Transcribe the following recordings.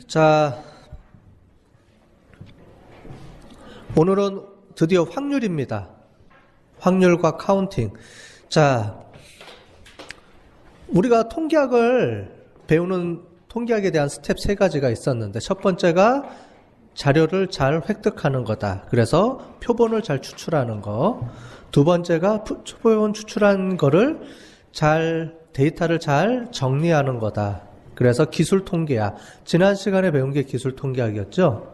자, 오늘은 드디어 확률입니다. 확률과 카운팅. 자, 우리가 통계학을 배우는 통계학에 대한 스텝 3가지가 있었는데, 첫 번째가 자료를 잘 획득하는 거다. 그래서 표본을 잘 추출하는 거. 두 번째가 표본 추출한 거를 데이터를 잘 정리하는 거다. 그래서 기술 통계학. 지난 시간에 배운 게 기술 통계학이었죠.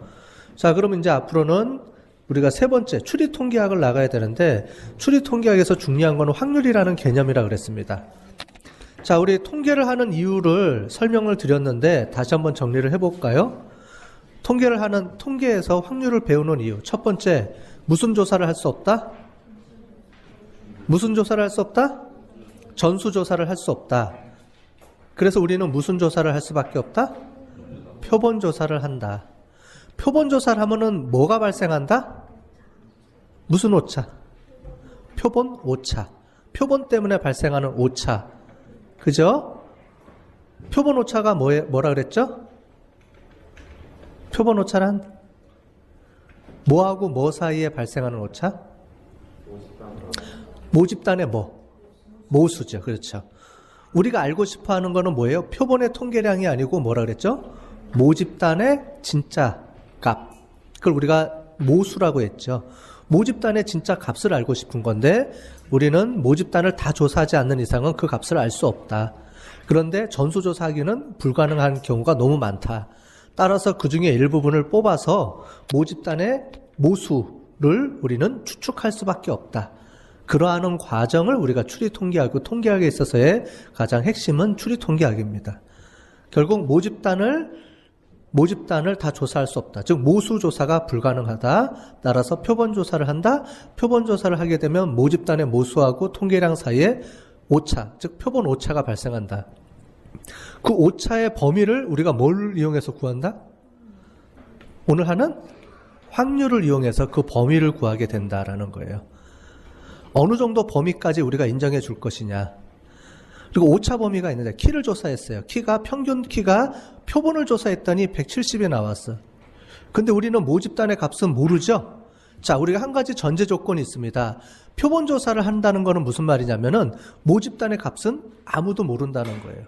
자, 그럼 이제 앞으로는 우리가 세 번째 추리 통계학을 나가야 되는데, 추리 통계학에서 중요한 건 확률이라는 개념이라 그랬습니다. 자, 우리 통계를 하는 이유를 설명을 드렸는데 다시 한번 정리를 해볼까요? 통계에서 확률을 배우는 이유. 첫 번째, 무슨 조사를 할 수 없다? 무슨 조사를 할 수 없다? 전수 조사를 할 수 없다. 그래서 우리는 무슨 조사를 할 수밖에 없다? 표본 조사를 한다. 표본 조사를 하면은 뭐가 발생한다? 무슨 오차? 표본 오차. 표본 때문에 발생하는 오차. 그죠? 표본 오차가 뭐라 그랬죠? 표본 오차란 뭐하고 뭐 사이에 발생하는 오차? 모집단의 모수죠. 그렇죠. 우리가 알고 싶어 하는 거는 뭐예요? 표본의 통계량이 아니고 뭐라 그랬죠? 모집단의 진짜 값. 그걸 우리가 모수라고 했죠. 모집단의 진짜 값을 알고 싶은 건데, 우리는 모집단을 다 조사하지 않는 이상은 그 값을 알 수 없다. 그런데 전수조사하기는 불가능한 경우가 너무 많다. 따라서 그 중에 일부분을 뽑아서 모집단의 모수를 우리는 추측할 수밖에 없다. 그러한 과정을 우리가 추리통계학이고, 통계학에 있어서의 가장 핵심은 추리통계학입니다. 결국 모집단을 다 조사할 수 없다. 즉 모수조사가 불가능하다. 따라서 표본조사를 한다. 표본조사를 하게 되면 모집단의 모수하고 통계량 사이에 오차, 즉 표본 오차가 발생한다. 그 오차의 범위를 우리가 뭘 이용해서 구한다? 오늘 하는 확률을 이용해서 그 범위를 구하게 된다라는 거예요. 어느 정도 범위까지 우리가 인정해 줄 것이냐. 그리고 오차 범위가 있는데, 키를 조사했어요. 평균 키가 표본을 조사했더니 170이 나왔어. 근데 우리는 모집단의 값은 모르죠? 자, 우리가 한 가지 전제 조건이 있습니다. 표본 조사를 한다는 거는 무슨 말이냐면은, 모집단의 값은 아무도 모른다는 거예요.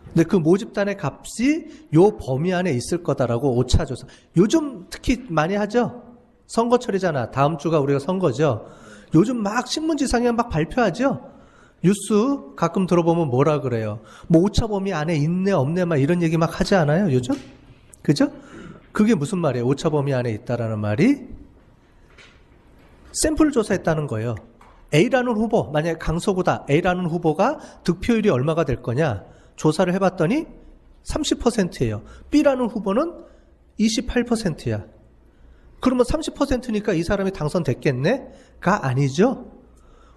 근데 그 모집단의 값이 요 범위 안에 있을 거다라고 오차 조사. 요즘 특히 많이 하죠? 선거철이잖아. 다음 주가 우리가 선거죠. 요즘 막 신문지상에 막 발표하죠? 뉴스 가끔 들어보면 뭐라 그래요? 뭐 오차 범위 안에 있네 없네 막 이런 얘기 막 하지 않아요 요즘? 그죠? 그게 무슨 말이에요? 오차 범위 안에 있다라는 말이 샘플 조사했다는 거예요. A라는 후보, 만약에 강서구다. A라는 후보가 득표율이 얼마가 될 거냐? 조사를 해봤더니 30%예요. B라는 후보는 28%야. 그러면 30%니까 이 사람이 당선됐겠네? 가 아니죠.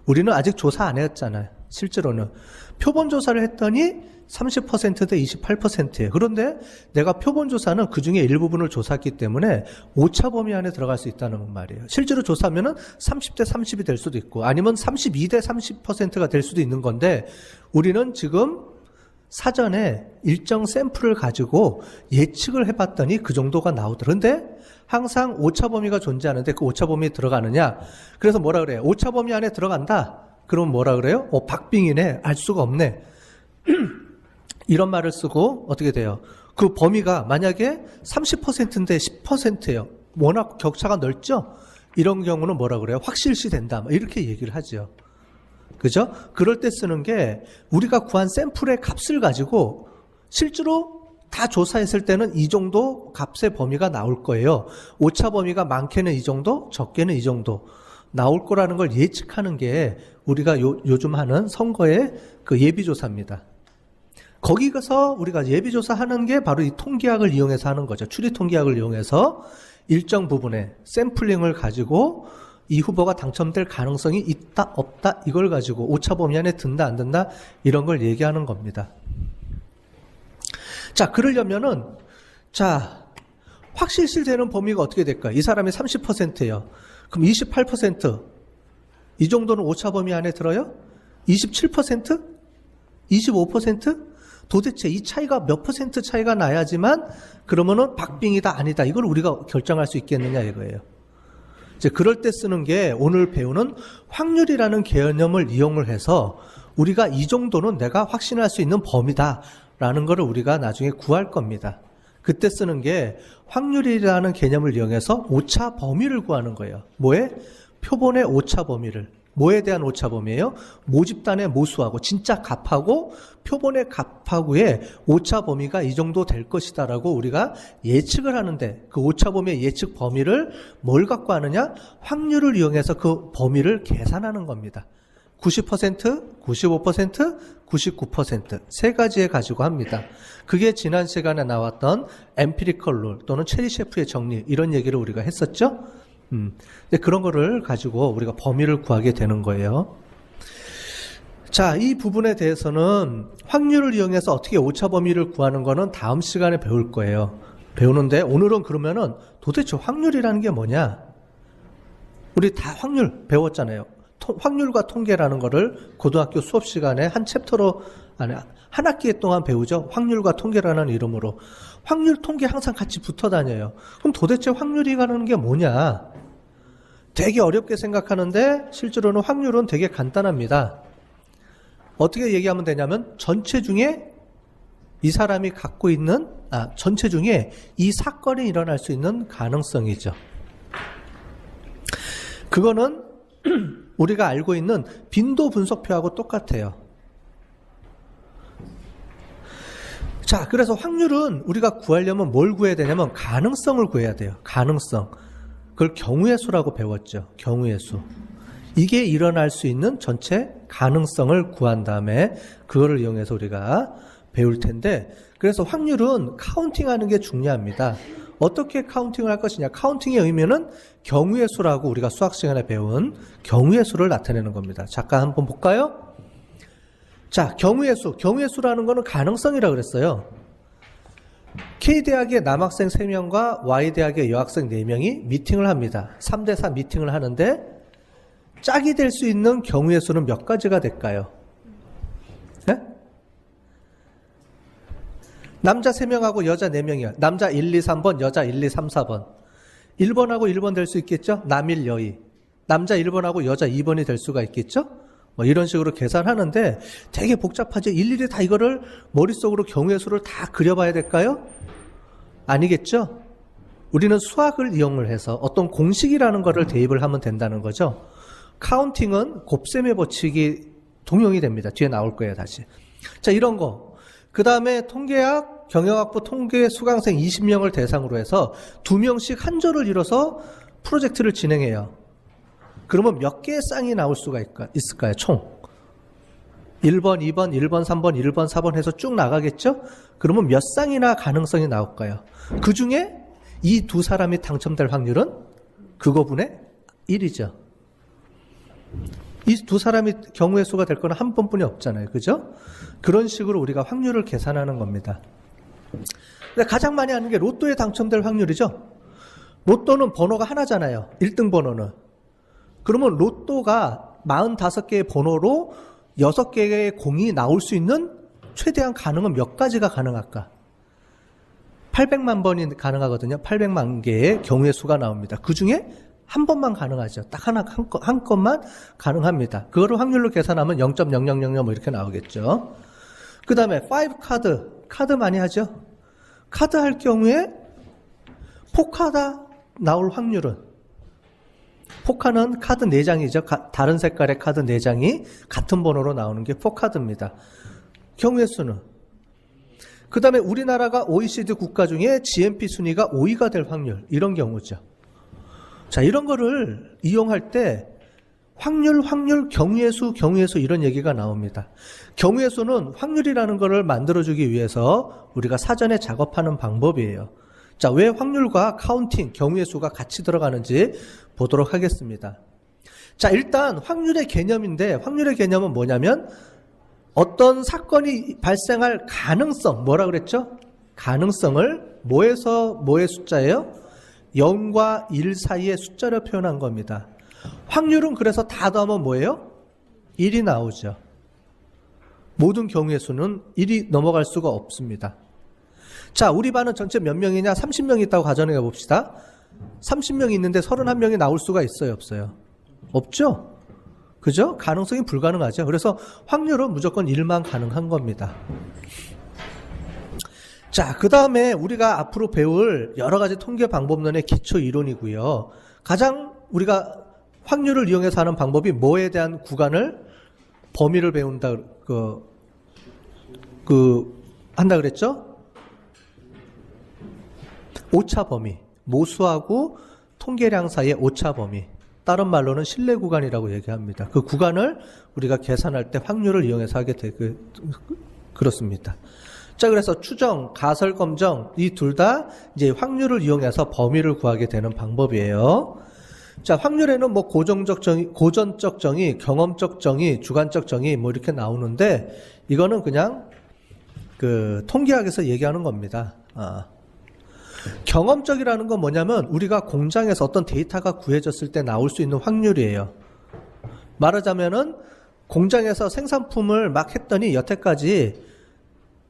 우리는 아직 조사 안 했잖아요. 실제로는. 표본 조사를 했더니 30%대 28%예요. 그런데 내가 표본 조사는 그 중에 일부분을 조사했기 때문에 오차 범위 안에 들어갈 수 있다는 말이에요. 실제로 조사하면은 30대 30이 될 수도 있고, 아니면 32대 30%가 될 수도 있는 건데, 우리는 지금 사전에 일정 샘플을 가지고 예측을 해봤더니 그 정도가 나오더라고요. 그런데 항상 오차 범위가 존재하는데 그 오차 범위에 들어가느냐? 그래서 뭐라 그래요? 오차 범위 안에 들어간다? 그럼 뭐라 그래요? 박빙이네. 알 수가 없네. 이런 말을 쓰고 어떻게 돼요? 그 범위가 만약에 30%인데 10%예요. 워낙 격차가 넓죠? 이런 경우는 뭐라 그래요? 확실시 된다. 이렇게 얘기를 하죠. 그죠? 그럴 때 쓰는 게, 우리가 구한 샘플의 값을 가지고 실제로 다 조사했을 때는 이 정도 값의 범위가 나올 거예요. 오차 범위가 많게는 이 정도, 적게는 이 정도 나올 거라는 걸 예측하는 게 우리가 요즘 하는 선거의 그 예비조사입니다. 거기서 우리가 예비조사 하는 게 바로 이 통계학을 이용해서 하는 거죠. 추리 통계학을 이용해서 일정 부분의 샘플링을 가지고 이 후보가 당첨될 가능성이 있다 없다 이걸 가지고 오차 범위 안에 든다 안 든다 이런 걸 얘기하는 겁니다. 자, 그러려면은 확실시되는 범위가 어떻게 될까요? 이 사람이 30%예요. 그럼 28%? 이 정도는 오차 범위 안에 들어요? 27%? 25%? 도대체 이 차이가 몇 퍼센트 차이가 나야지만 그러면은 박빙이다 아니다 이걸 우리가 결정할 수 있겠느냐 이거예요. 이제 그럴 때 쓰는 게 오늘 배우는 확률이라는 개념을 이용을 해서 우리가 이 정도는 내가 확신할 수 있는 범위다라는 거를 우리가 나중에 구할 겁니다. 그때 쓰는 게 확률이라는 개념을 이용해서 오차 범위를 구하는 거예요. 뭐에? 표본의 오차 범위를. 뭐에 대한 오차 범위예요? 모집단의 모수하고 진짜 값하고 표본의 값하고의 오차 범위가 이 정도 될 것이다라고 우리가 예측을 하는데 그 오차 범위의 예측 범위를 뭘 갖고 하느냐? 확률을 이용해서 그 범위를 계산하는 겁니다. 90%, 95%, 99% 세 가지에 가지고 합니다. 그게 지난 시간에 나왔던 엠피리컬 룰 또는 체리셰프의 정리 이런 얘기를 우리가 했었죠. 그런 거를 가지고 우리가 범위를 구하게 되는 거예요. 자, 이 부분에 대해서는 확률을 이용해서 어떻게 오차 범위를 구하는 거는 다음 시간에 배울 거예요. 배우는데 오늘은 그러면은 도대체 확률이라는 게 뭐냐? 우리 다 확률 배웠잖아요. 확률과 통계라는 거를 고등학교 수업 시간에 한 챕터로 한 학기 동안 배우죠. 확률과 통계라는 이름으로. 확률, 통계 항상 같이 붙어 다녀요. 그럼 도대체 확률이라는 게 뭐냐? 되게 어렵게 생각하는데 실제로는 확률은 되게 간단합니다. 어떻게 얘기하면 되냐면 전체 중에 이 사람이 갖고 있는 전체 중에 이 사건이 일어날 수 있는 가능성이죠. 그거는 우리가 알고 있는 빈도 분석표하고 똑같아요. 자, 그래서 확률은 우리가 구하려면 뭘 구해야 되냐면 가능성을 구해야 돼요. 가능성. 그걸 경우의 수라고 배웠죠. 경우의 수. 이게 일어날 수 있는 전체 가능성을 구한 다음에 그거를 이용해서 우리가 배울 텐데 그래서 확률은 카운팅하는 게 중요합니다. 어떻게 카운팅을 할 것이냐. 카운팅의 의미는 경우의 수라고 우리가 수학 시간에 배운 경우의 수를 나타내는 겁니다. 잠깐 한번 볼까요? 자, 경우의 수. 경우의 수라는 거는 가능성이라고 그랬어요. K대학의 남학생 3명과 Y대학의 여학생 4명이 미팅을 합니다. 3대4 미팅을 하는데 짝이 될 수 있는 경우의 수는 몇 가지가 될까요? 네? 남자 3명하고 여자 4명이야. 남자 1, 2, 3번, 여자 1, 2, 3, 4번. 1번하고 1번 될 수 있겠죠? 남일, 여의. 남자 1번하고 여자 2번이 될 수가 있겠죠? 뭐 이런 식으로 계산하는데 되게 복잡하죠. 일일이 다 이거를 머릿속으로 경우의 수를 다 그려봐야 될까요? 아니겠죠? 우리는 수학을 이용을 해서 어떤 공식이라는 거를 대입을 하면 된다는 거죠. 카운팅은 곱셈의 법칙이 동용이 됩니다. 뒤에 나올 거예요, 다시. 자, 이런 거. 그 다음에 통계학, 경영학부 통계 수강생 20명을 대상으로 해서 2명씩 한 조를 이뤄서 프로젝트를 진행해요. 그러면 몇 개의 쌍이 나올 수가 있을까요? 총. 1번, 2번, 1번, 3번, 1번, 4번 해서 쭉 나가겠죠? 그러면 몇 쌍이나 가능성이 나올까요? 그 중에 이 두 사람이 당첨될 확률은 그거분의 1이죠. 이 두 사람이 경우의 수가 될 거는 한 번뿐이 없잖아요. 그죠? 그런 식으로 우리가 확률을 계산하는 겁니다. 근데 가장 많이 하는 게 로또에 당첨될 확률이죠. 로또는 번호가 하나잖아요. 1등 번호는. 그러면 로또가 45개의 번호로 6개의 공이 나올 수 있는 최대한 가능은 몇 가지가 가능할까? 800만 번이 가능하거든요. 800만 개의 경우의 수가 나옵니다. 그 중에 한 번만 가능하죠. 딱 한 건만 가능합니다. 그거를 확률로 계산하면 0.0000 뭐 이렇게 나오겠죠. 그 다음에 5 카드 많이 하죠. 카드 할 경우에 포카다 나올 확률은 포카는 카드 4장이죠. 다른 색깔의 카드 4장이 같은 번호로 나오는 게 포카드입니다. 경우의 수는 그 다음에 우리나라가 OECD 국가 중에 GNP 순위가 5위가 될 확률 이런 경우죠. 자, 이런 거를 이용할 때 확률, 경우의 수 이런 얘기가 나옵니다. 경우의 수는 확률이라는 거를 만들어주기 위해서 우리가 사전에 작업하는 방법이에요. 자, 왜 확률과 카운팅, 경우의 수가 같이 들어가는지 보도록 하겠습니다. 자, 일단 확률의 개념인데 확률의 개념은 뭐냐면 어떤 사건이 발생할 가능성, 뭐라 그랬죠? 가능성을 뭐에서 뭐의 숫자예요? 0과 1 사이의 숫자로 표현한 겁니다. 확률은 그래서 다 더하면 뭐예요? 1이 나오죠. 모든 경우의 수는 1이 넘어갈 수가 없습니다. 자, 우리 반은 전체 몇 명이냐? 30명이 있다고 가정해 봅시다. 30명이 있는데 31명이 나올 수가 있어요, 없어요? 없죠? 그죠? 가능성이 불가능하죠. 그래서 확률은 무조건 1만 가능한 겁니다. 자, 그 다음에 우리가 앞으로 배울 여러 가지 통계 방법론의 기초 이론이고요. 가장 우리가 확률을 이용해서 하는 방법이 뭐에 대한 구간을, 범위를 배운다, 한다 그랬죠? 오차 범위. 모수하고 통계량 사이의 오차 범위. 다른 말로는 신뢰 구간이라고 얘기합니다. 그 구간을 우리가 계산할 때 확률을 이용해서 하게 그렇습니다. 자, 그래서 추정, 가설 검정, 이 둘 다 이제 확률을 이용해서 범위를 구하게 되는 방법이에요. 자, 확률에는 뭐 고전적 정의, 경험적 정의, 주관적 정의 뭐 이렇게 나오는데, 이거는 그냥 통계학에서 얘기하는 겁니다. 경험적이라는 건 뭐냐면 우리가 공장에서 어떤 데이터가 구해졌을 때 나올 수 있는 확률이에요. 말하자면은 공장에서 생산품을 막 했더니 여태까지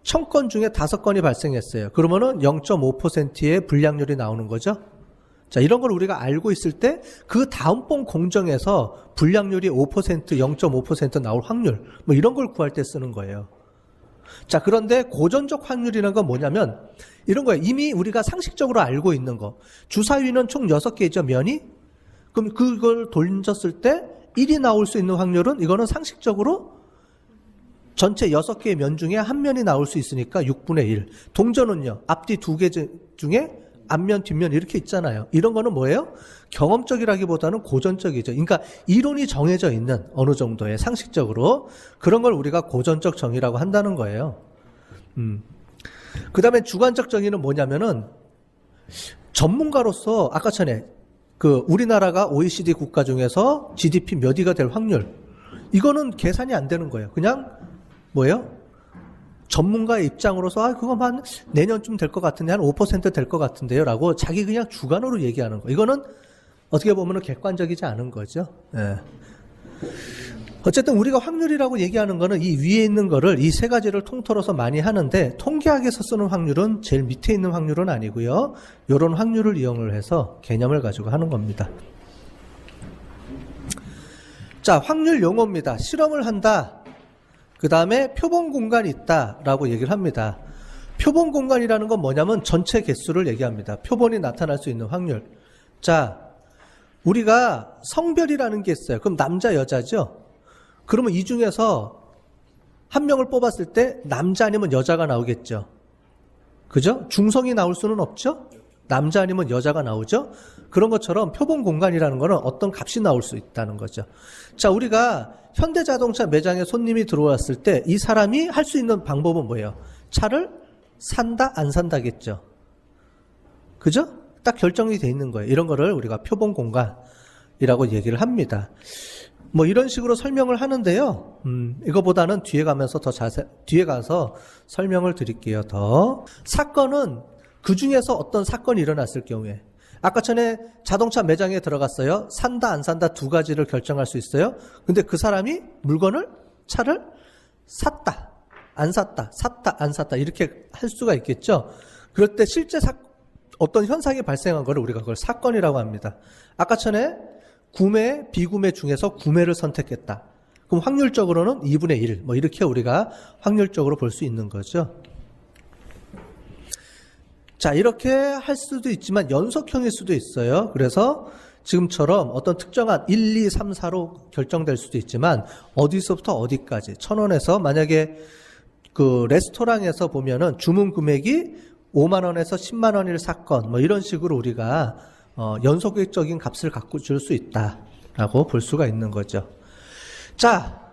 1000건 중에 5건이 발생했어요. 그러면은 0.5%의 불량률이 나오는 거죠. 자, 이런 걸 우리가 알고 있을 때 그 다음번 공정에서 불량률이 5%, 0.5% 나올 확률, 뭐 이런 걸 구할 때 쓰는 거예요. 자, 그런데 고전적 확률이라는 건 뭐냐면 이런 거예요. 이미 우리가 상식적으로 알고 있는 거. 주사위는 총 6개죠, 면이. 그럼 그걸 돌렸을 때 1이 나올 수 있는 확률은, 이거는 상식적으로 전체 6개의 면 중에 한 면이 나올 수 있으니까 6분의 1. 동전은요, 앞뒤 2개 중에 앞면, 뒷면 이렇게 있잖아요. 이런 거는 뭐예요? 경험적이라기보다는 고전적이죠. 그러니까 이론이 정해져 있는 어느 정도의 상식적으로 그런 걸 우리가 고전적 정의라고 한다는 거예요. 그 다음에 주관적 정의는 뭐냐면은 전문가로서 아까 전에 우리나라가 OECD 국가 중에서 GDP 몇 위가 될 확률, 이거는 계산이 안 되는 거예요. 그냥 뭐예요? 전문가의 입장으로서 그거 한 내년쯤 될 것 같은데 한 5% 될 것 같은데요 라고 자기 그냥 주관으로 얘기하는 거. 이거는 어떻게 보면 객관적이지 않은 거죠. 예. 어쨌든 우리가 확률이라고 얘기하는 거는 이 위에 있는 거를, 이 세 가지를 통틀어서 많이 하는데, 통계학에서 쓰는 확률은 제일 밑에 있는 확률은 아니고요. 이런 확률을 이용을 해서 개념을 가지고 하는 겁니다. 자, 확률 용어입니다. 실험을 한다. 그 다음에 표본 공간이 있다라고 얘기를 합니다. 표본 공간이라는 건 뭐냐면 전체 개수를 얘기합니다. 표본이 나타날 수 있는 확률. 자, 우리가 성별이라는 게 있어요. 그럼 남자, 여자죠? 그러면 이 중에서 한 명을 뽑았을 때 남자 아니면 여자가 나오겠죠? 그죠? 중성이 나올 수는 없죠? 남자 아니면 여자가 나오죠? 그런 것처럼 표본 공간이라는 거는 어떤 값이 나올 수 있다는 거죠. 자, 우리가 현대자동차 매장에 손님이 들어왔을 때 이 사람이 할 수 있는 방법은 뭐예요? 차를 산다, 안 산다겠죠? 그죠? 딱 결정이 돼 있는 거예요. 이런 거를 우리가 표본 공간이라고 얘기를 합니다. 뭐 이런 식으로 설명을 하는데요. 이거보다는 뒤에 가서 설명을 드릴게요. 사건은 그 중에서 어떤 사건이 일어났을 경우에, 아까 전에 자동차 매장에 들어갔어요. 산다, 안 산다 두 가지를 결정할 수 있어요. 근데 그 사람이 차를 샀다, 안 샀다, 샀다, 안 샀다 이렇게 할 수가 있겠죠. 그럴 때 실제 어떤 현상이 발생한 거를 우리가 그걸 사건이라고 합니다. 아까 전에 구매, 비구매 중에서 구매를 선택했다. 그럼 확률적으로는 2분의 1, 뭐 이렇게 우리가 확률적으로 볼 수 있는 거죠. 자, 이렇게 할 수도 있지만 연속형일 수도 있어요. 그래서 지금처럼 어떤 특정한 1, 2, 3, 4로 결정될 수도 있지만 어디서부터 어디까지 1,000원에서 만약에 레스토랑에서 보면은 주문 금액이 5만 원에서 10만 원일 사건, 뭐 이런 식으로 우리가 연속적인 값을 갖고 줄 수 있다라고 볼 수가 있는 거죠. 자,